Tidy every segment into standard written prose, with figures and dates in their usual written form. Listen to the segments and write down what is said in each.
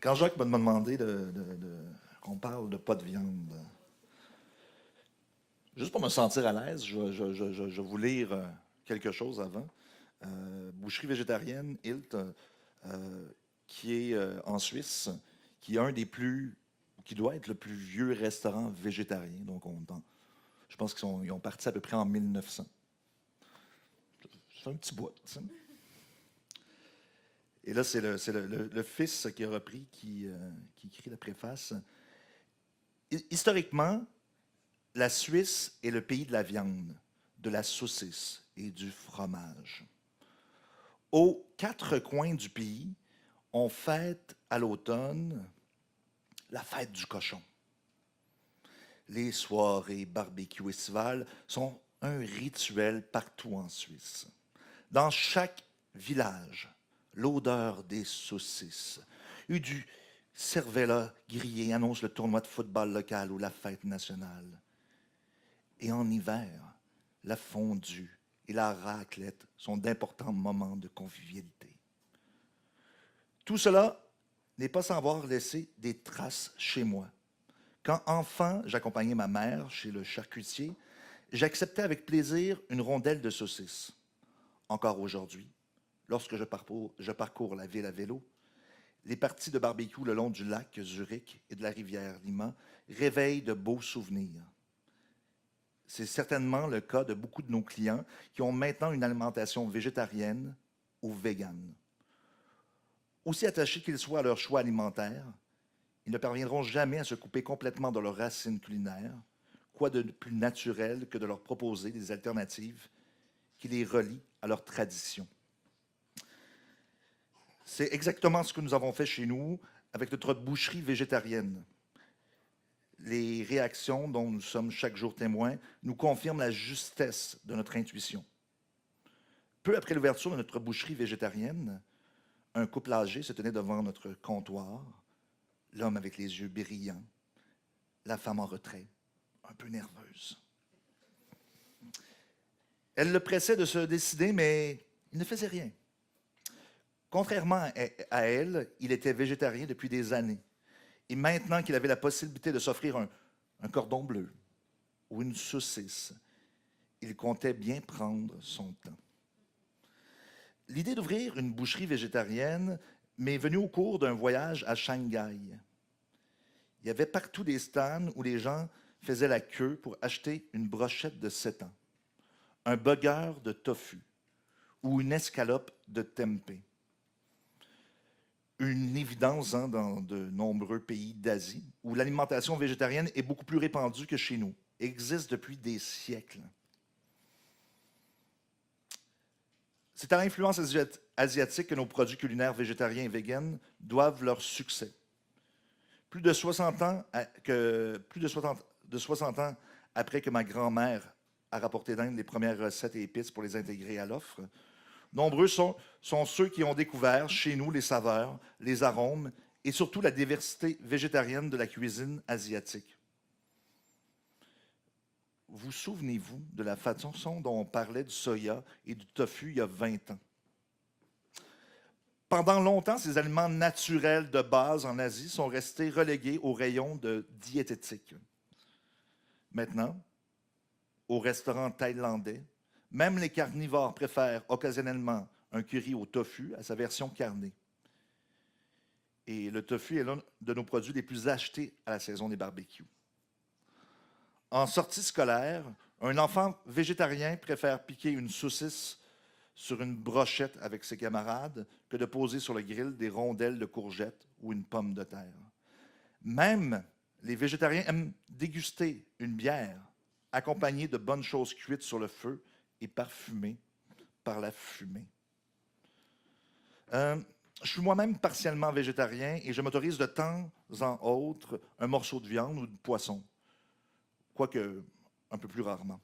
Quand Jacques m'a demandé qu'on parle de pas de viande, juste pour me sentir à l'aise, je vais vous lire quelque chose avant. Boucherie végétarienne, Hilt, qui est en Suisse, qui est un des plus, qui doit être le plus vieux restaurant végétarien. Donc, je pense ils ont parti à peu près en 1900. C'est un petit bout, tu sais. Et là, c'est le fils qui a repris, qui écrit la préface. Historiquement, la Suisse est le pays de la viande, de la saucisse et du fromage. Aux quatre coins du pays, on fête à l'automne la fête du cochon. Les soirées barbecue estivales sont un rituel partout en Suisse. Dans chaque village, l'odeur des saucisses et du cervella grillé annonce le tournoi de football local ou la fête nationale. Et en hiver, la fondue et la raclette sont d'importants moments de convivialité. Tout cela n'est pas sans avoir laissé des traces chez moi. Quand enfant, j'accompagnais ma mère chez le charcutier, j'acceptais avec plaisir une rondelle de saucisse. Encore aujourd'hui, lorsque je parcours la ville à vélo, les parties de barbecue le long du lac Zurich et de la rivière Lima réveillent de beaux souvenirs. C'est certainement le cas de beaucoup de nos clients qui ont maintenant une alimentation végétarienne ou végane. Aussi attachés qu'ils soient à leur choix alimentaire, ils ne parviendront jamais à se couper complètement de leurs racines culinaires. Quoi de plus naturel que de leur proposer des alternatives qui les relient à leur tradition. C'est exactement ce que nous avons fait chez nous avec notre boucherie végétarienne. Les réactions dont nous sommes chaque jour témoins nous confirment la justesse de notre intuition. Peu après l'ouverture de notre boucherie végétarienne, un couple âgé se tenait devant notre comptoir, l'homme avec les yeux brillants, la femme en retrait, un peu nerveuse. Elle le pressait de se décider, mais il ne faisait rien. Contrairement à elle, il était végétarien depuis des années. Et maintenant qu'il avait la possibilité de s'offrir un cordon bleu ou une saucisse, il comptait bien prendre son temps. L'idée d'ouvrir une boucherie végétarienne m'est venue au cours d'un voyage à Shanghai. Il y avait partout des stands où les gens faisaient la queue pour acheter une brochette de 7 ans, un burger de tofu ou une escalope de tempeh. Une évidence dans de nombreux pays d'Asie où l'alimentation végétarienne est beaucoup plus répandue que chez nous, existe depuis des siècles. C'est à l'influence asiatique que nos produits culinaires végétariens et véganes doivent leur succès. Plus de 60 ans après que ma grand-mère a rapporté d'Inde les premières recettes et épices pour les intégrer à l'offre, nombreux sont ceux qui ont découvert chez nous les saveurs, les arômes et surtout la diversité végétarienne de la cuisine asiatique. Vous souvenez-vous de la façon dont on parlait du soya et du tofu il y a 20 ans? Pendant longtemps, ces aliments naturels de base en Asie sont restés relégués au rayon de diététique. Maintenant, au restaurant thaïlandais, même les carnivores préfèrent occasionnellement un curry au tofu à sa version carnée. Et le tofu est l'un de nos produits les plus achetés à la saison des barbecues. En sortie scolaire, un enfant végétarien préfère piquer une saucisse sur une brochette avec ses camarades que de poser sur le grill des rondelles de courgettes ou une pomme de terre. Même les végétariens aiment déguster une bière accompagnée de bonnes choses cuites sur le feu et parfumées par la fumée. Je suis moi-même partiellement végétarien et je m'autorise de temps en autre un morceau de viande ou de poisson, quoique un peu plus rarement.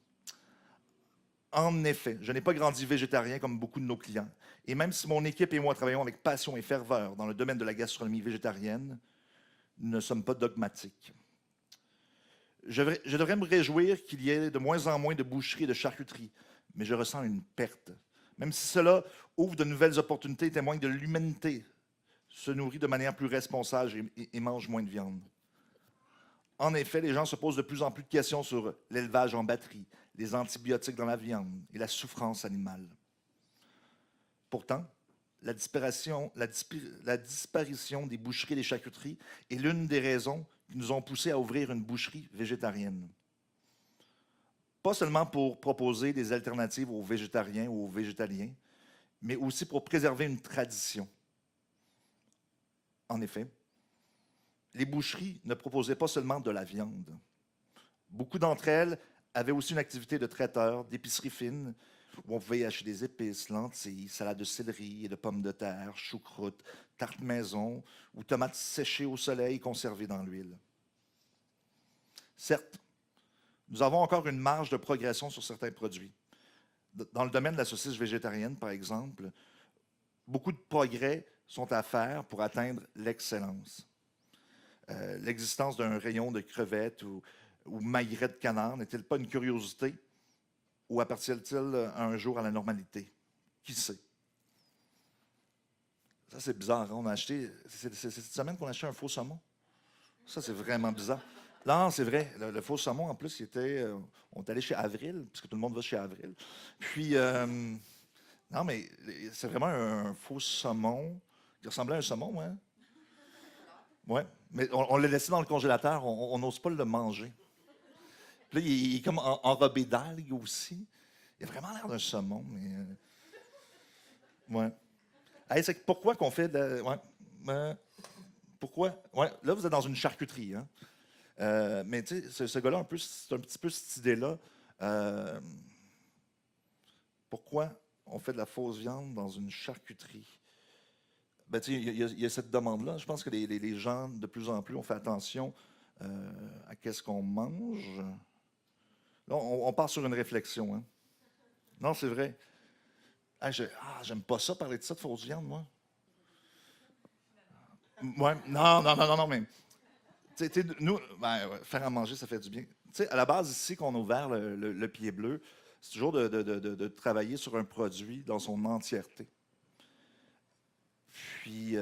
En effet, je n'ai pas grandi végétarien comme beaucoup de nos clients. Et même si mon équipe et moi travaillons avec passion et ferveur dans le domaine de la gastronomie végétarienne, nous ne sommes pas dogmatiques. Je devrais me réjouir qu'il y ait de moins en moins de boucheries et de charcuteries, mais je ressens une perte. Même si cela ouvre de nouvelles opportunités et témoigne de l'humanité se nourrit de manière plus responsable et mange moins de viande. En effet, les gens se posent de plus en plus de questions sur l'élevage en batterie, les antibiotiques dans la viande et la souffrance animale. Pourtant, la disparition des boucheries et des charcuteries est l'une des raisons qui nous ont poussés à ouvrir une boucherie végétarienne. Pas seulement pour proposer des alternatives aux végétariens ou aux végétaliens, mais aussi pour préserver une tradition. En effet, les boucheries ne proposaient pas seulement de la viande. Beaucoup d'entre elles avaient aussi une activité de traiteur, d'épicerie fine, où on pouvait y acheter des épices, lentilles, salade de céleri et de pommes de terre, choucroute, tarte maison ou tomates séchées au soleil et conservées dans l'huile. Certes, nous avons encore une marge de progression sur certains produits. Dans le domaine de la saucisse végétarienne, par exemple, beaucoup de progrès sont à faire pour atteindre l'excellence. L'existence d'un rayon de crevettes ou mailleret de canard n'est-elle pas une curiosité ou appartient-il un jour à la normalité? Qui sait? Ça, c'est bizarre. Hein? On a acheté, c'est cette semaine qu'on a acheté un faux saumon. Ça, c'est vraiment bizarre. Non, c'est vrai. Le faux saumon, en plus, on est allé chez Avril, parce que tout le monde va chez Avril. Puis, non, mais c'est vraiment un faux saumon qui ressemblait à un saumon, hein? Ouais. Mais on l'a laissé dans le congélateur, on n'ose pas le manger. Puis là, il est comme enrobé d'algues aussi. Il a vraiment l'air d'un saumon, mais. Ouais. Hey, c'est pourquoi qu'on fait de. Ouais. Pourquoi? Ouais. Là, vous êtes dans une charcuterie, hein? Mais tu sais, ce gars-là, c'est un petit peu cette idée-là. Euh, pourquoi on fait de la fausse viande dans une charcuterie? Ben, tu sais, il y a cette demande-là. Je pense que les gens, de plus en plus, ont fait attention à qu'est-ce qu'on mange. Là, on part sur une réflexion. Hein. Non, c'est vrai. Ah, j'aime pas ça, parler de ça, de fausse viande, moi. Ouais, non, mais tu sais, nous, ben, ouais, faire à manger, ça fait du bien. Tu sais, à la base, ici, qu'on a ouvert le Pied Bleu, c'est toujours de travailler sur un produit dans son entièreté. Puis,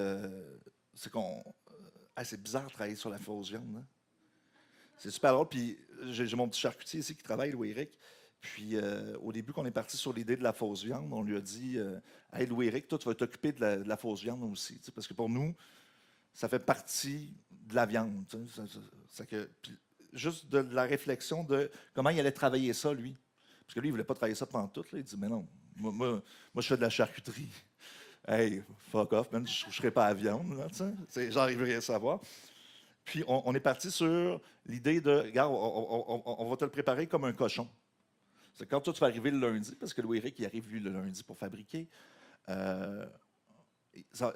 c'est qu'on. Ah, c'est bizarre de travailler sur la fausse viande. Hein? C'est super drôle. Puis, j'ai mon petit charcutier ici qui travaille, Louis-Éric. Puis, au début, qu'on est parti sur l'idée de la fausse viande, on lui a dit Hey, Louis-Éric, toi, tu vas t'occuper de la fausse viande aussi. Tu sais, parce que pour nous, ça fait partie de la viande. Tu sais, puis juste de la réflexion de comment il allait travailler ça, lui. Parce que lui, il ne voulait pas travailler ça pendant tout. Là. Il dit Mais non, moi, je fais de la charcuterie. Hey, fuck off, man, je ne toucherai pas à la viande. Là, tu sais. J'arriverai à savoir. Puis, on est parti sur l'idée de regarde, on va te le préparer comme un cochon. C'est quand toi, tu vas arriver le lundi, parce que Louis-Éric, il arrive, lui, le lundi pour fabriquer, euh, ça,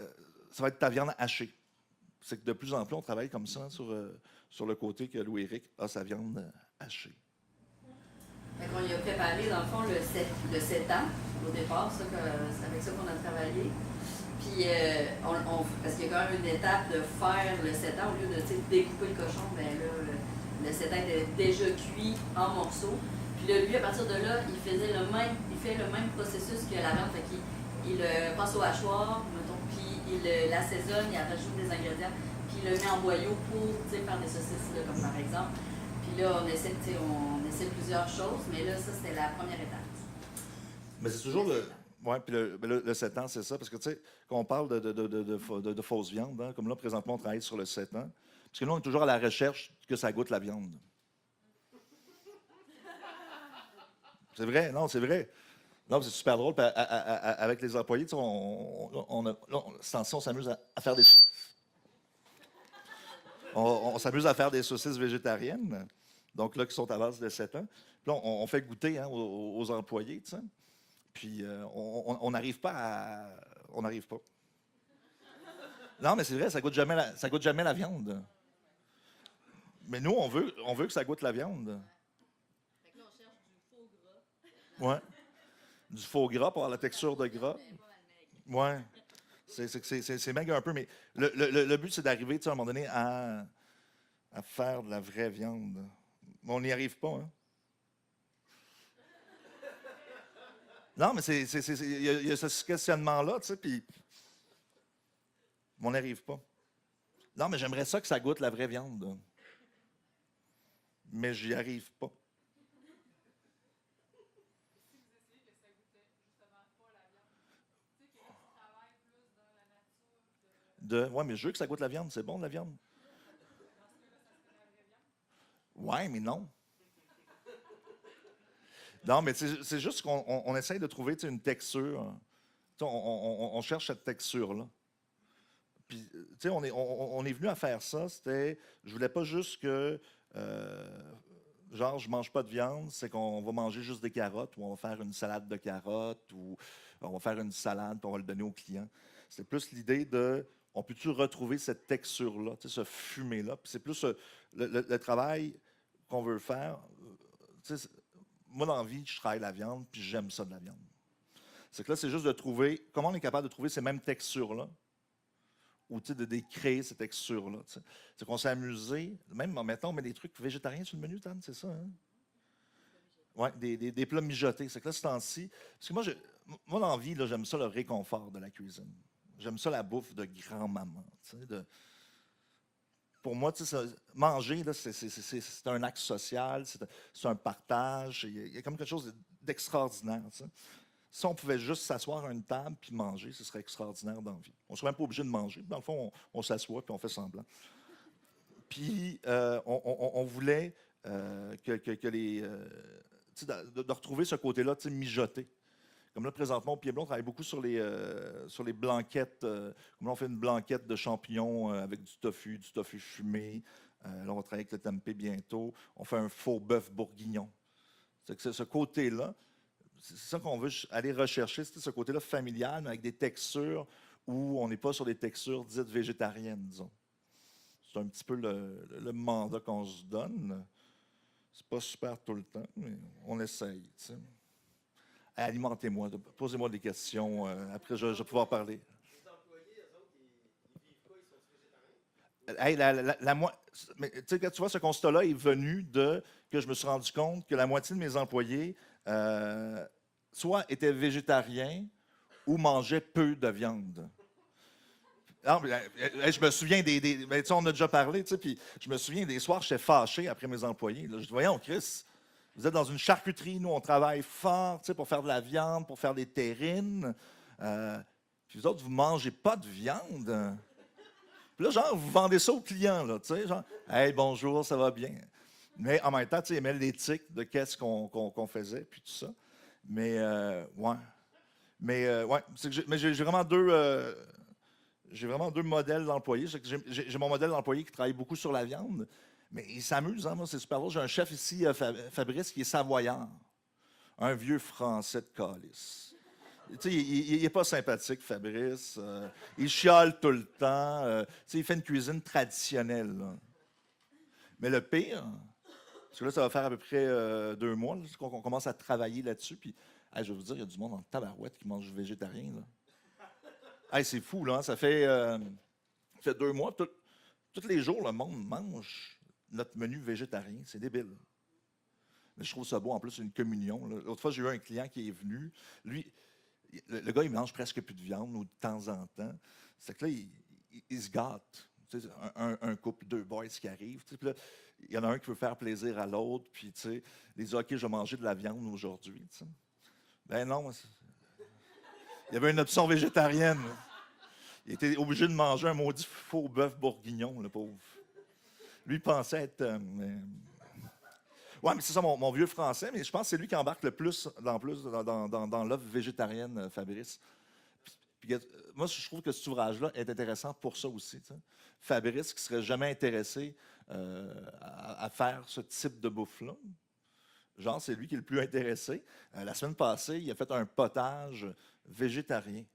ça va être ta viande hachée. C'est que de plus en plus, on travaille comme ça sur le côté que Louis-Éric a sa viande hachée. Fait qu'on y a préparé, dans le fond, le 7 ans, au départ, c'est avec ça qu'on a travaillé. Puis, parce qu'il y a quand même une étape de faire le 7 ans, au lieu de découper le cochon, ben là, le 7 ans était déjà cuit en morceaux. Puis là, lui, à partir de là, il fait le même processus que la viande. Fait qu'il le passe au hachoir, mettons, puis il l'assaisonne, il rajoute des ingrédients, puis il le met en boyau pour faire des saucisses, là, comme par exemple. Puis là, on essaie plusieurs choses, mais là, ça, c'était la première étape. Mais c'est toujours le. Oui, puis le 7 ans, c'est ça. Parce que, tu sais, quand on parle de fausse viande, hein, comme là, présentement, on travaille sur le 7 ans. Parce que nous, on est toujours à la recherche que ça goûte la viande. C'est vrai, non, c'est vrai. Non, c'est super drôle. Puis avec les employés, tu sais, on s'amuse à faire des. On s'amuse à faire des saucisses végétariennes, donc là, qui sont à base de 7 ans. Puis là, on fait goûter hein, aux employés, tu sais. Puis on n'arrive pas à. On n'arrive pas. Non, mais c'est vrai, ça goûte jamais la viande. Mais nous, on veut que ça goûte la viande. Fait que là, on cherche du faux gras. Ouais. Du faux gras pour avoir la texture de gras. Ouais. C'est maigre un peu, mais le but, c'est d'arriver, tu sais, à un moment donné, à faire de la vraie viande. Mais on n'y arrive pas, hein? Non, mais il y a ce questionnement-là, tu sais, puis Mais on n'y arrive pas. Non, mais j'aimerais ça que ça goûte la vraie viande. Là. Mais j'y arrive pas. Ouais, mais je veux que ça goûte la viande. C'est bon, la viande? Ouais, mais non. Non, mais c'est juste qu'on essaye de trouver une texture. On cherche cette texture-là. Puis, on est venu à faire ça. Je voulais pas juste que, genre, je mange pas de viande, c'est qu'on va manger juste des carottes, ou on va faire une salade de carottes, ou on va faire une salade, puis on va le donner au client. C'est plus l'idée de, on peut-tu retrouver cette texture-là, ce fumé-là. Puis c'est plus le travail qu'on veut faire. Moi, dans la vie, je travaille la viande, puis j'aime ça de la viande. C'est que là, c'est juste de trouver, comment on est capable de trouver ces mêmes textures-là, ou de créer ces textures-là. C'est qu'on s'est amusé, même maintenant, on met des trucs végétariens sur le menu, Tan, c'est ça, hein? Oui, des plats mijotés. C'est que là, ce temps-ci, parce que moi dans la vie, là, j'aime ça le réconfort de la cuisine. J'aime ça la bouffe de grand-maman. Pour moi, manger, là, c'est un acte social, c'est un partage. Il y a comme quelque chose d'extraordinaire. Si on pouvait juste s'asseoir à une table puis manger, ce serait extraordinaire dans la vie. On ne serait même pas obligé de manger. Dans le fond, on s'assoit puis on fait semblant. Puis, on voulait que les... de retrouver ce côté-là mijoté. Comme là, présentement, au Pied-Blanc, on travaille beaucoup sur les blanquettes. Comme là, on fait une blanquette de champignons avec du tofu fumé. Là, on va travailler avec le tempeh bientôt. On fait un faux bœuf bourguignon. C'est que ce côté-là, c'est ça qu'on veut aller rechercher, c'est ce côté-là familial, mais avec des textures où on n'est pas sur des textures dites végétariennes, disons. C'est un petit peu le mandat qu'on se donne. C'est pas super tout le temps, mais on essaye. Tu sais. Alimentez-moi, posez-moi des questions. Après, je vais pouvoir parler. Les employés, eux autres, ils vivent quoi? Ils sont végétariens? Hey, mais, tu vois, ce constat-là est venu de que je me suis rendu compte que la moitié de mes employés soit étaient végétariens ou mangeaient peu de viande. Non, je me souviens on a déjà parlé, puis je me souviens des soirs, j'étais fâché après mes employés. Là, je dis, voyons, Chris, vous êtes dans une charcuterie, nous, on travaille fort pour faire de la viande, pour faire des terrines. Puis vous autres, vous ne mangez pas de viande. Puis là, genre, vous vendez ça aux clients, là, genre, hey, bonjour, ça va bien. Mais en même temps, ils aimaient l'éthique de qu'est-ce qu'on faisait, puis tout ça. Mais, ouais. Ouais, mais j'ai vraiment deux modèles d'employés. J'ai mon modèle d'employé qui travaille beaucoup sur la viande, mais il s'amuse, hein, moi, c'est super drôle. J'ai un chef ici, Fabrice, qui est savoyard. Un vieux Français de calice. Il n'est pas sympathique, Fabrice. Il chiale tout le temps. Il fait une cuisine traditionnelle. Là. Mais le pire, parce que là, ça va faire à peu près 2 mois qu'on commence à travailler là-dessus. Puis, je vais vous dire, il y a du monde en tabarouette qui mange végétarien. Là. C'est fou, là. Ça fait 2 mois. Tous les jours, le monde mange notre menu végétarien. C'est débile. Mais je trouve ça beau. En plus, une communion. L'autre fois, j'ai eu un client qui est venu. Lui, le gars, il mange presque plus de viande ou de temps en temps. C'est que là, il se gâte. Un couple, 2 boys qui arrivent. Puis là, il y en a un qui veut faire plaisir à l'autre. Puis, il dit, OK, je vais manger de la viande aujourd'hui. T'sais. Ben non, il y avait une option végétarienne. Il était obligé de manger un maudit faux bœuf bourguignon, le pauvre. Lui, il pensait être... Oui, mais c'est ça, mon vieux français, mais je pense que c'est lui qui embarque le plus dans l'offre végétarienne, Fabrice. Puis, moi, je trouve que cet ouvrage-là est intéressant pour ça aussi. T'sais. Fabrice, qui ne serait jamais intéressé à faire ce type de bouffe-là. Genre, c'est lui qui est le plus intéressé. La semaine passée, il a fait un potage végétarien.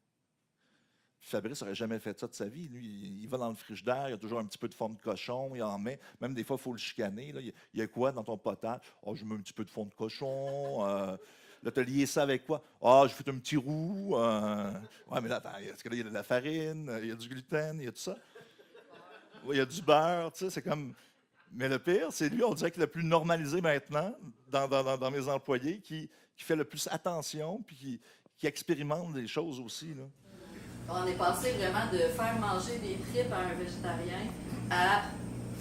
Fabrice n'aurait jamais fait ça de sa vie. Lui, il va dans le frigidaire, il y a toujours un petit peu de fond de cochon, il en met. Même des fois, il faut le chicaner. Là. Il y a quoi dans ton potage? Oh, je mets un petit peu de fond de cochon. Là, tu as lié ça avec quoi? Ah, je fais un petit roux. Ouais, mais là, attends, est-ce que là, il y a de la farine, il y a du gluten, il y a tout ça? Ouais, il y a du beurre, tu sais, c'est comme... Mais le pire, c'est lui, on dirait qu'il est le plus normalisé maintenant dans mes employés, qui fait le plus attention, puis qui expérimente des choses aussi, là. On est passé vraiment de faire manger des tripes à un végétarien à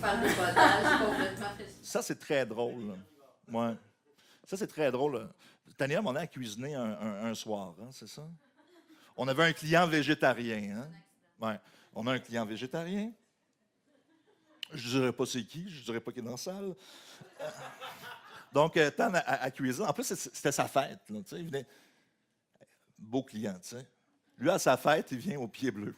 faire des potages complètement fait. Ça, c'est très drôle. Là. Ouais. Ça, c'est très drôle. Là. Tania m'en a cuisiné un soir, hein, c'est ça? On avait un client végétarien. Hein? Ouais. On a un client végétarien. Je ne dirais pas c'est qui, je ne dirais pas qui est dans la salle. Donc, Tan à cuisiner. En plus, c'était sa fête. Là, il venait... Beau client, tu sais. Lui, à sa fête, il vient au pied bleu.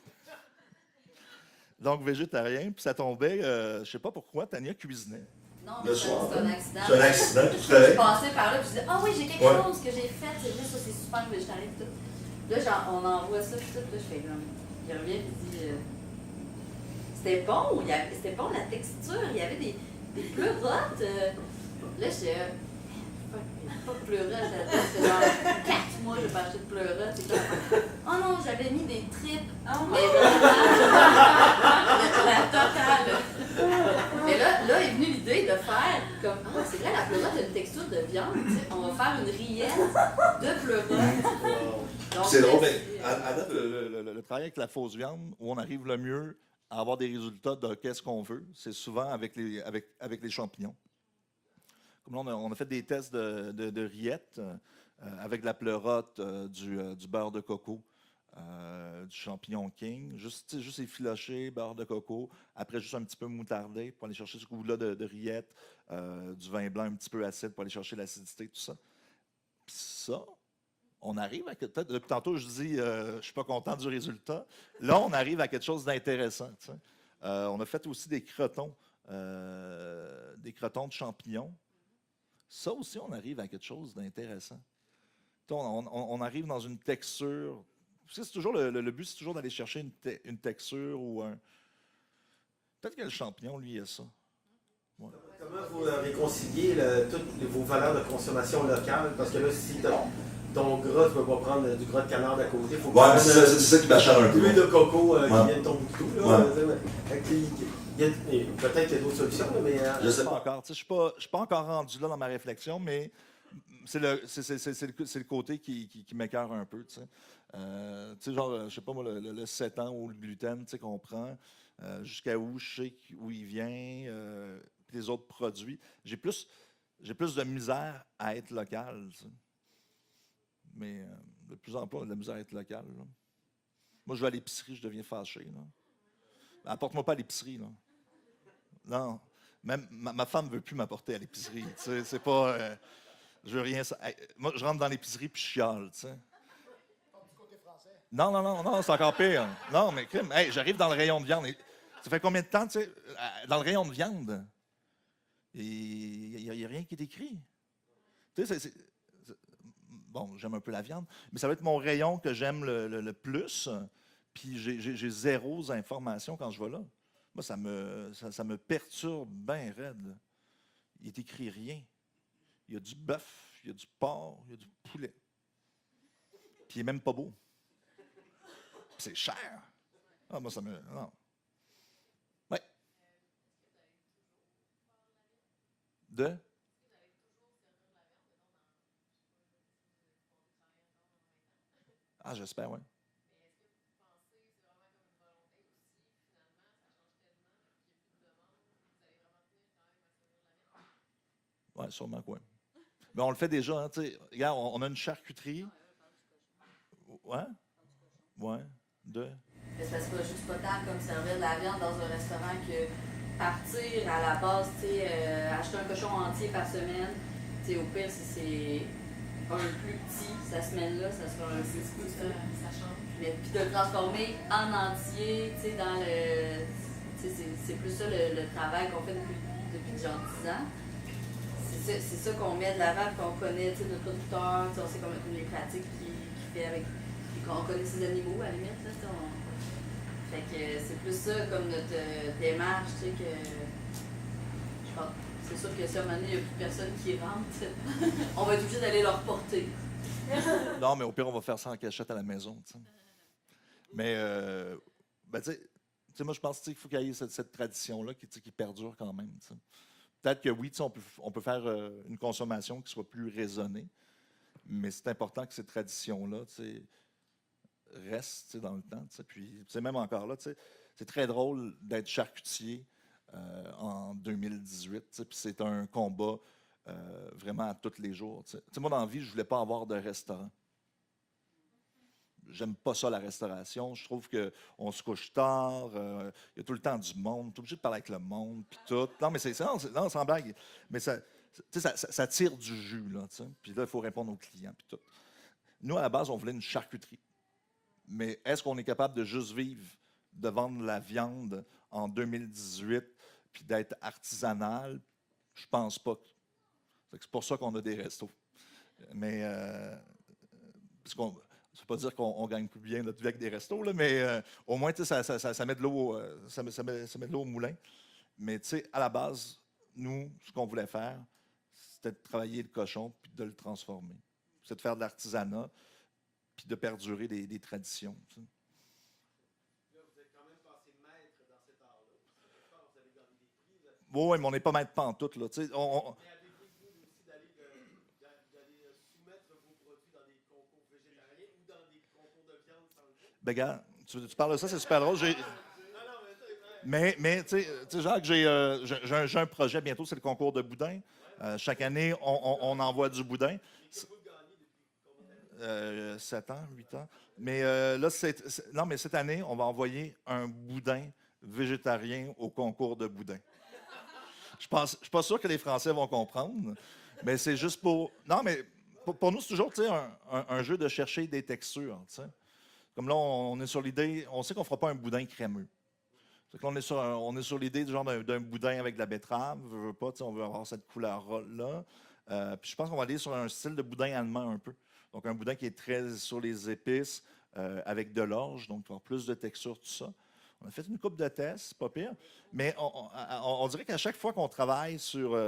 Donc, végétarien, puis ça tombait, je ne sais pas pourquoi, Tania cuisinait. Non, mais c'est un accident. C'est un accident, tout Je suis passée par là, puis je disais, ah oui, j'ai quelque chose que j'ai fait, c'est vrai, ça, c'est super végétarien, tout. Là, on envoie ça, puis tout, là, je fais comme. Il revient, puis il dit, c'était bon, c'était bon la texture, il y avait des pleurotes. Là, j'étais, pas de pleurotes, c'était genre 4 mois, j'ai pas acheté de pleurotes. C'est comme, oh non, j'avais mis des tripes. Oh mais la totale. Mais là est venue l'idée de faire comme, ah, c'est vrai, la pleurote a une texture de viande, tu sais, on va faire une rillette de pleurote. C'est drôle, mais à date, le travail avec la fausse viande, où on arrive le mieux à avoir des résultats de qu'est-ce qu'on veut, c'est souvent avec les champignons. Comme là, on a fait des tests de rillettes avec de la pleurote, du beurre de coco, du champignon king, juste effiloché, beurre de coco, après juste un petit peu moutardé pour aller chercher ce goût-là de rillettes, du vin blanc un petit peu acide pour aller chercher l'acidité, tout ça. Puis ça, on arrive à... Depuis tantôt, je dis je ne suis pas content du résultat. Là, on arrive à quelque chose d'intéressant. On a fait aussi des crotons de champignons. Ça aussi, on arrive à quelque chose d'intéressant. On arrive dans une texture. C'est toujours le but, c'est toujours d'aller chercher une texture ou un. Peut-être que le champignon, lui, a ça. Ouais. Comment vous réconciliez toutes vos valeurs de consommation locale? Parce que là, si ton gras, tu ne peux pas prendre du gras de canard d'à côté. Faut ouais, c'est ça qui m'achale un peu. L'huile de coco qui ouais. vient de Tombouctou. Peut-être qu'il y a d'autres solutions, mais... Je ne sais pas encore. Je ne suis pas encore rendu là dans ma réflexion, mais c'est le côté qui m'écœure un peu. Genre, je ne sais pas moi, le 7 ans ou le gluten qu'on prend, jusqu'à où je sais où il vient, les autres produits. J'ai plus de misère à être local. Mais de plus en plus, on a de la misère à être local. Là. Moi, je vais à l'épicerie, je deviens fâché. Là. Apporte-moi pas à l'épicerie. Là. Non. Même ma femme ne veut plus m'apporter à l'épicerie. C'est pas. Je veux rien. Moi, je rentre dans l'épicerie puis je chiale. T'sais. Non, c'est encore pire. Non, mais crime. Hey, j'arrive dans le rayon de viande. Ça fait combien de temps, tu sais, dans le rayon de viande? Il n'y a rien qui est écrit. Tu sais, bon, j'aime un peu la viande, mais ça va être mon rayon que j'aime le plus. Puis j'ai zéro information quand je vais là. Moi, ça me perturbe bien raide. Là. Il n'est écrit rien. Il y a du bœuf, il y a du porc, il y a du poulet. Puis il n'est même pas beau. Puis c'est cher. Ah, moi, ça me... Non. Ouais. De? Ah, j'espère, oui. Oui, sûrement quoi. Mais on le fait déjà, hein, tu sais. Regarde, on a une charcuterie. Ouais? Ouais. De? Mais c'est parce que c'est juste pas tant comme servir de la viande dans un restaurant que partir à la base, tu sais, acheter un cochon entier par semaine. Tu sais, au pire, si c'est un plus petit, cette semaine-là, ça sera un 6 pouces. Ça change. Mais puis de le transformer en entier, tu sais, dans le. Tu sais, c'est plus ça le travail qu'on fait depuis genre 10 ans. C'est ça qu'on met de l'avant, qu'on connaît, tu sais, notre producteur, on sait comme les pratiques qu'il fait avec. On connaît ses animaux, à la limite. Là, fait que c'est plus ça comme notre démarche, tu sais, que je pense. C'est sûr que si à un moment donné, il n'y a plus personne qui rentre, on va être obligé d'aller leur porter. Non, mais au pire, on va faire ça en cachette à la maison, tu sais. Mais, ben, tu sais, moi, je pense qu'il faut qu'il y ait cette tradition-là qui perdure quand même, tu sais. Peut-être que oui, on peut faire une consommation qui soit plus raisonnée, mais c'est important que ces traditions-là, tu sais, reste, tu sais, dans le temps. Tu sais. Puis, c'est même encore là, tu sais, c'est très drôle d'être charcutier en 2018. Tu sais. Puis c'est un combat vraiment à tous les jours. Tu sais. Tu sais, moi, dans la vie, je voulais pas avoir de restaurant. J'aime pas ça, la restauration. Je trouve qu'on se couche tard, il y a tout le temps du monde, tu es obligé de parler avec le monde, puis tout. Non, mais non, sans blague. Mais tu sais, ça tire du jus, là, tu sais. Puis là, il faut répondre aux clients, puis tout. Nous, à la base, on voulait une charcuterie. Mais est-ce qu'on est capable de juste vivre, de vendre la viande en 2018, puis d'être artisanal? Je pense pas. C'est pour ça qu'on a des restos. Mais, parce qu'on... Ça ne veut pas dire qu'on gagne plus bien notre vie avec des restos, là, mais au moins, ça met de l'eau ça met de l'eau au moulin. Mais à la base, nous, ce qu'on voulait faire, c'était de travailler le cochon puis de le transformer. C'est de faire de l'artisanat puis de perdurer des traditions. T'sais. Là, vous êtes quand même passé maître dans cet art-là. Vous avez gagné des prix. Oui, mais on n'est pas maître pantoute. Là, Mais avez-vous aussi d'aller soumettre vos produits dans des concours végétariens ou dans des concours de viande sans le goût? Ben, gars, tu parles de ça, c'est super drôle. Mais tu sais, Jacques, j'ai un projet bientôt, c'est le concours de boudin. Chaque année, on envoie du boudin. Que vous le gagnez depuis combien d'années? 7 ans, 8 ans. Mais là, non, mais cette année, on va envoyer un boudin végétarien au concours de boudin. Je suis pas sûr que les Français vont comprendre, mais c'est juste pour... Non, mais pour nous, c'est toujours un jeu de chercher des textures. T'sais. Comme là, on est sur l'idée, on sait qu'on ne fera pas un boudin crémeux. C'est qu'on est sur l'idée du genre d'un boudin avec de la betterave. On veut avoir cette couleur-là. Puis je pense qu'on va aller sur un style de boudin allemand un peu. Donc un boudin qui est très sur les épices, avec de l'orge, donc avoir plus de texture, tout ça. On a fait une coupe de tests, pas pire. Mais on dirait qu'à chaque fois qu'on travaille sur...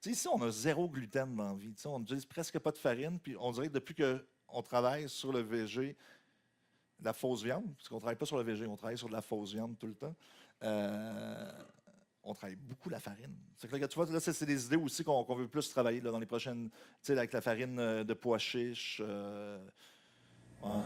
ici, on a zéro gluten dans la vie. On n'utilise presque pas de farine. Puis on dirait que depuis qu'on travaille sur le végé, la fausse viande, parce qu'on ne travaille pas sur le végé, on travaille sur de la fausse viande tout le temps. On travaille beaucoup la farine. C'est que là, tu vois, là, c'est des idées aussi qu'on veut plus travailler là, dans les prochaines... Tu sais, avec la farine de pois chiches. Wow.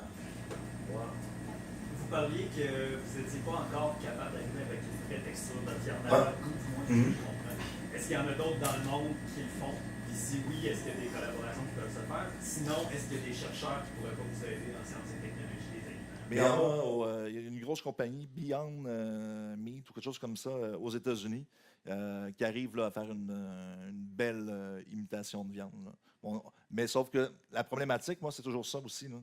Vous parliez que vous n'étiez pas encore capable d'arriver avec une vraie texture de viande à goût, du moins, je comprends. Est-ce qu'il y en a d'autres dans le monde qui le font? Puis si oui, est-ce qu'il y a des collaborations qui peuvent se faire? Sinon, est-ce qu'il y a des chercheurs qui pourraient pas vous aider en sciences et technologies des aliments? Mais il y a une grosse compagnie, Beyond Meat ou quelque chose comme ça, aux États-Unis, qui arrive là, à faire une belle imitation de viande. Là. Bon, mais sauf que la problématique, moi, c'est toujours ça aussi. Là.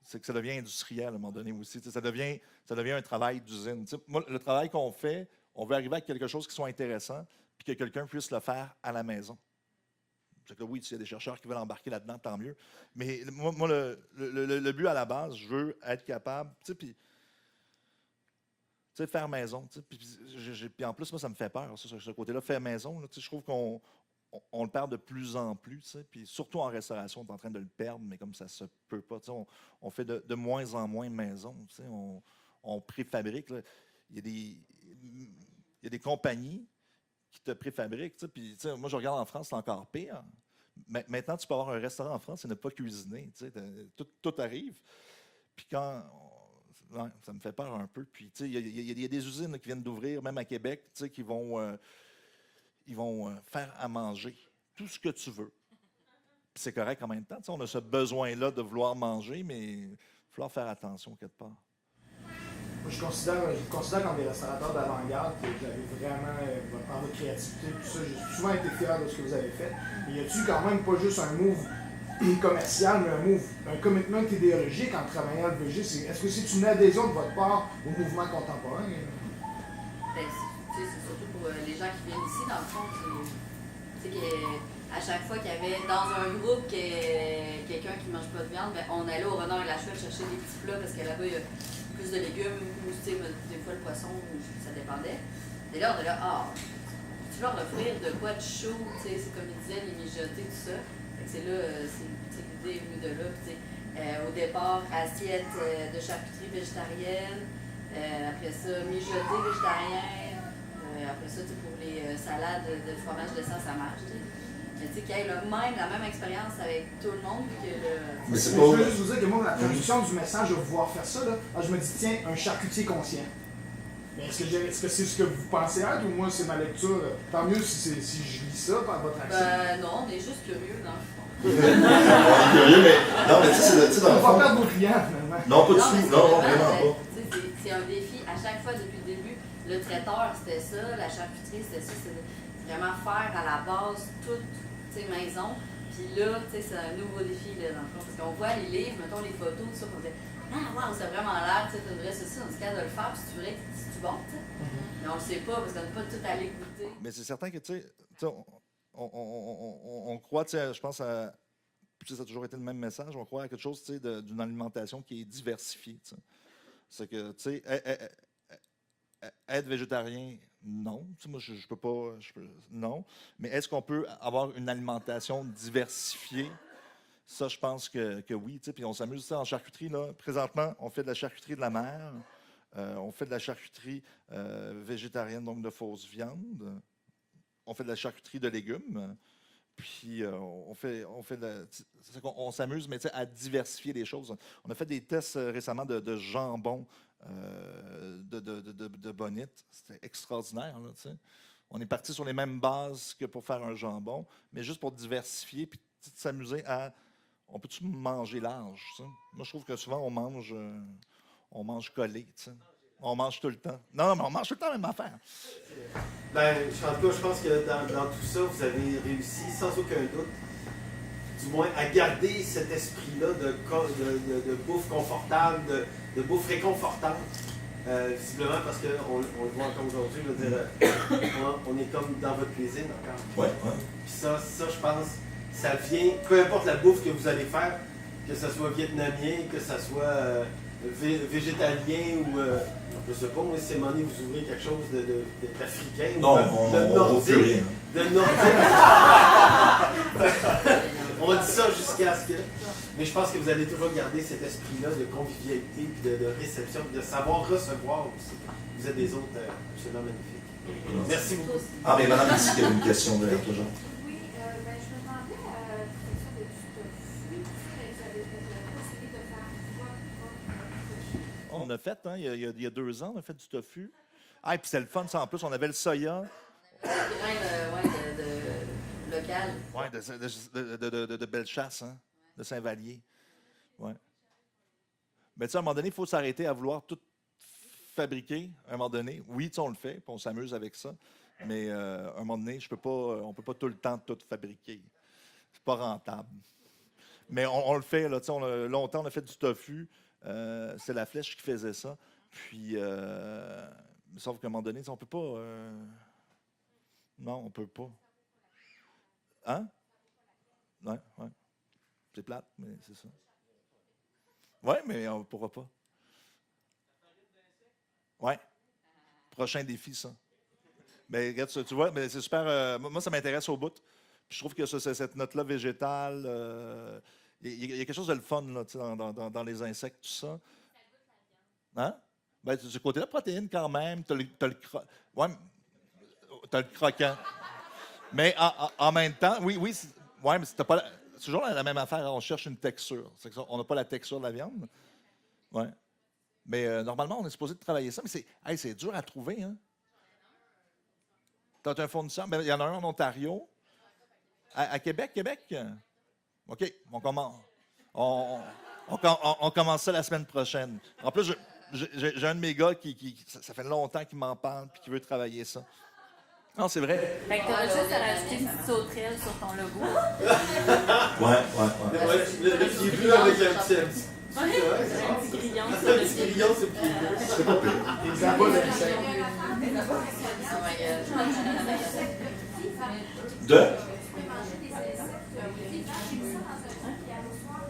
C'est que ça devient industriel à un moment donné aussi. Ça devient un travail d'usine. Moi, le travail qu'on fait, on veut arriver à quelque chose qui soit intéressant puis que quelqu'un puisse le faire à la maison. C'est que oui, s'il y a des chercheurs qui veulent embarquer là-dedans, tant mieux. Mais moi le but à la base, je veux être capable, puis faire maison. Puis en plus, moi, ça me fait peur, ça, sur ce côté-là. Faire maison, là, je trouve qu'on le perd de plus en plus. Puis surtout en restauration, on est en train de le perdre, mais comme ça se peut pas. On fait de moins en moins maison. On préfabrique. Là. Il y a des compagnies qui te préfabriquent. Puis, moi, je regarde en France, c'est encore pire. Maintenant, tu peux avoir un restaurant en France et ne pas cuisiner. Tout arrive. Puis quand... Ouais, ça me fait peur un peu. Puis, il y a des usines là, qui viennent d'ouvrir, même à Québec, qui vont, ils vont faire à manger tout ce que tu veux. Puis c'est correct en même temps. On a ce besoin-là de vouloir manger, mais il va falloir faire attention quelque part. Moi, je considère comme des restaurateurs d'avant-garde que vous avez vraiment, par votre créativité, tout ça, j'ai souvent été fier de ce que vous avez fait. Mais y a-t-il quand même pas juste un move commercial, mais un commitment idéologique en travaillant le VG? Est-ce que c'est une adhésion de votre part au mouvement contemporain? Ben, c'est surtout pour les gens qui viennent ici, dans le fond, c'est qu'à chaque fois qu'il y avait dans un groupe quelqu'un qui ne mange pas de viande, ben, on allait au Renard et la Chouette chercher des petits plats parce que là-bas, il y a plus de légumes, ou des fois le poisson, ça dépendait. Et là, on est là, tu leur offrir de quoi de chaud, c'est comme il disait, les mijotés, tout ça. C'est là, l'idée est venue de là. Au départ, assiette de charcuterie végétarienne, après ça, mijoté végétarien, après ça, pour les salades de fromage de sang, ça marche. Mais tu sais, qu'il y ait la même expérience avec tout le monde, puis que Mais c'est Je pas. veux juste vous dire que moi, la traduction du message, je vais pouvoir faire ça. Là. Alors, je me dis, tiens, un charcutier conscient. Mais est-ce que c'est ce que vous pensez être ou moi, c'est ma lecture? Tant mieux si je lis ça par votre accent. non, on est juste curieux dans le fond. On est curieux, mais. Non, mais tu sais, dans On le va fond. perdre vos clients, finalement. Non, pas du Non, mais tout. c'est Non, vraiment, vraiment pas. tu sais, c'est un défi à chaque fois depuis le début. Le traiteur, c'était ça, la charcuterie, c'était ça. C'est vraiment faire à la base toute maison. Puis là, tu sais, c'est un nouveau défi, là, dans le fond. Parce qu'on voit les livres, mettons les photos, tout ça, on dit ah, wow, c'est vraiment l'air, tu sais, t'as une vraie saucisse, on dit qu'à de le faire, puis si tu veux, c'est-tu bon, tu sais. Mais on le sait pas, parce qu'on n'est pas tout allé goûter. Mais c'est certain que, tu sais, on croit, tu sais, je pense à. Puis ça a toujours été le même message. On croit à quelque chose, tu sais, d'une alimentation qui est diversifiée. Tu sais. C'est que, tu sais, être végétarien, non. Tu sais, moi, je peux pas. Non. Mais est-ce qu'on peut avoir une alimentation diversifiée? Ça, je pense que oui. Tu sais, puis on s'amuse ça en charcuterie. Là. Présentement, on fait de la charcuterie de la mer. On fait de la charcuterie végétarienne, donc de fausse viande. On fait de la charcuterie de légumes. Puis on s'amuse, mais à diversifier les choses. On a fait des tests récemment de jambon de bonite. C'était extraordinaire. Là, on est parti sur les mêmes bases que pour faire un jambon, mais juste pour diversifier puis s'amuser à. On peut-tu manger large? T'sais? Moi, je trouve que souvent, on mange collé. T'sais. On mange tout le temps. Non, mais on mange tout le temps la même affaire. Ben, en tout cas, je pense que dans tout ça, vous avez réussi sans aucun doute, du moins, à garder cet esprit-là de bouffe confortable, de bouffe réconfortante. Visiblement, parce qu'on le voit encore aujourd'hui, je veux dire, on est comme dans votre cuisine encore. Ouais. Puis ça, je pense, ça vient, peu importe la bouffe que vous allez faire, que ce soit vietnamien, que ce soit végétalien ou, je sais pas, moi, si à un moment donné, vous ouvrez quelque chose d'africain ou de nordique. De nordique. On dit ça jusqu'à ce que... Mais je pense que vous allez toujours garder cet esprit-là de convivialité, puis de réception, puis de savoir recevoir aussi. Vous êtes des hôtes absolument magnifiques. Merci beaucoup. Ah, mais madame, ici, il y avait une question de l'autre genre. Oui, je me demandais, ça de fruits, vous avez essayé de faire quoi? On a fait, hein, il y a 2 ans, on a fait du tofu. Ah, et puis c'est le fun, ça, en plus, on avait le soya. Des grains de local. Oui, de Bellechasse, hein, de Saint-Vallier. Ouais. Mais tu sais, à un moment donné, il faut s'arrêter à vouloir tout fabriquer. À un moment donné, oui, on le fait, puis on s'amuse avec ça. Mais à un moment donné, on ne peut pas tout le temps tout fabriquer. C'est pas rentable. Mais on le fait, là, longtemps, on a fait du tofu. C'est la Flèche qui faisait ça. Puis, sauf qu'à un moment donné, on ne peut pas... Non, on ne peut pas. Hein? Ouais. C'est plate, mais c'est ça. Oui, mais on ne pourra pas. Oui. Prochain défi, ça. Mais regarde, tu vois, mais c'est super. Moi, ça m'intéresse au bout. Puis je trouve que cette note-là végétale, il y a quelque chose de le fun là, dans les insectes, tout ça. Hein? Ben, du côté de la protéine, quand même, tu as le croquant. Mais en même temps, oui, mais c'est pas c'est toujours la même affaire. On cherche une texture. On n'a pas la texture de la viande. Ouais. Mais normalement, on est supposé de travailler ça. Mais c'est dur à trouver. Hein? Tu as un fournisseur. Il y en a un en Ontario. À Québec? OK, on commence. On commence ça la semaine prochaine. En plus, j'ai un de mes gars qui ça fait longtemps qu'il m'en parle et qui veut travailler ça. Non, c'est vrai. Fait que t'auras juste à rajouter une petite sauterelle sur ton logo. Ouais. Le pied bleu avec un petit... Un petit grillon sur Un le petit pied. grillon sur le pied bleu. C'est pas pire. Des abats d'insectes. De?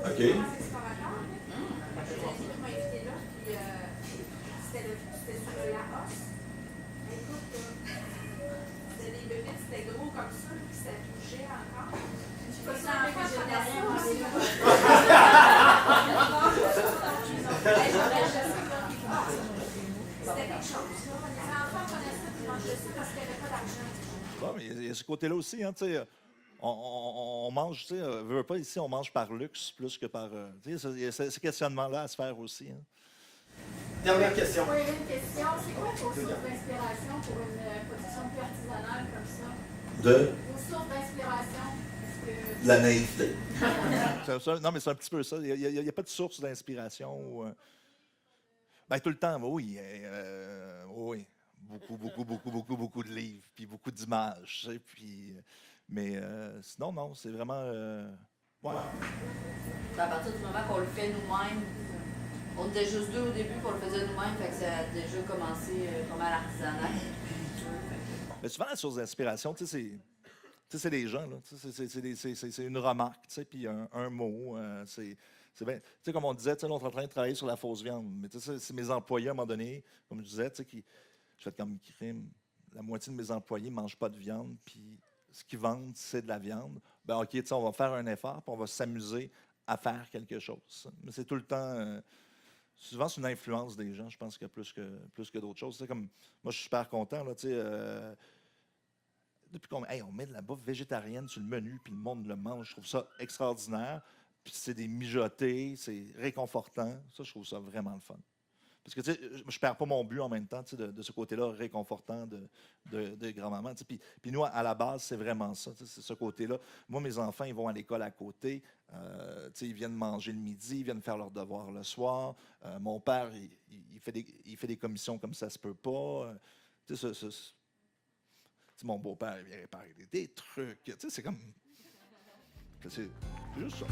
OK. C'était gros comme ça, puis ça bougeait encore. C'était quelque chose. Les enfants connaissaient ça, ils mangeaient ça parce qu'il n'y avait pas d'argent. Bon, mais il y a ce côté-là aussi, hein, tu sais. on mange, tu sais, veux pas ici, on mange par luxe plus que par. Tu sais, il y a ce questionnement-là à se faire aussi. Hein. Dernière question. Oui, une question. C'est quoi vos sources d'inspiration pour une production plus artisanale comme ça? Vos sources d'inspiration? De la naïveté. Non, mais c'est un petit peu ça. Il n'y a pas de source d'inspiration. Ben, tout le temps, oui. Oui. Beaucoup de livres, puis beaucoup d'images. Tu sais, puis, mais sinon, non, c'est vraiment. Ouais. À partir du moment qu'on le fait nous-mêmes, on était juste deux au début, qu'on le faisait nous-mêmes, fait que ça a déjà commencé pas mal artisanal. Mais souvent, la source d'inspiration, tu sais, c'est des gens, là. C'est une remarque, tu sais, puis un mot. C'est bien. Tu sais, comme on disait, tu sais, on est en train de travailler sur la fausse viande. Mais tu sais, c'est mes employés, à un moment donné, comme je disais, tu sais, je fais comme crime. La moitié de mes employés ne mangent pas de viande, puis ce qu'ils vendent, c'est de la viande. Ben OK, tu sais, on va faire un effort, puis on va s'amuser à faire quelque chose. Mais c'est tout le temps. Souvent, c'est une influence des gens, je pense, que plus que d'autres choses. Tu sais, comme, moi, je suis super content, là, tu sais. Depuis qu'on on met de la bouffe végétarienne sur le menu, puis le monde le mange, je trouve ça extraordinaire. Puis c'est des mijotés, c'est réconfortant. Ça, je trouve ça vraiment le fun. Parce que, tu sais, je ne perds pas mon but en même temps, tu sais, de ce côté-là réconfortant de grand-maman. Tu sais. Puis nous, à la base, c'est vraiment ça, tu sais, c'est ce côté-là. Moi, mes enfants, ils vont à l'école à côté. Tu sais, ils viennent manger le midi, ils viennent faire leurs devoirs le soir. Mon père, il fait des commissions comme ça se peut pas. Tu sais, mon beau-père, il vient réparer des trucs. Tu sais, c'est comme... C'est juste ça.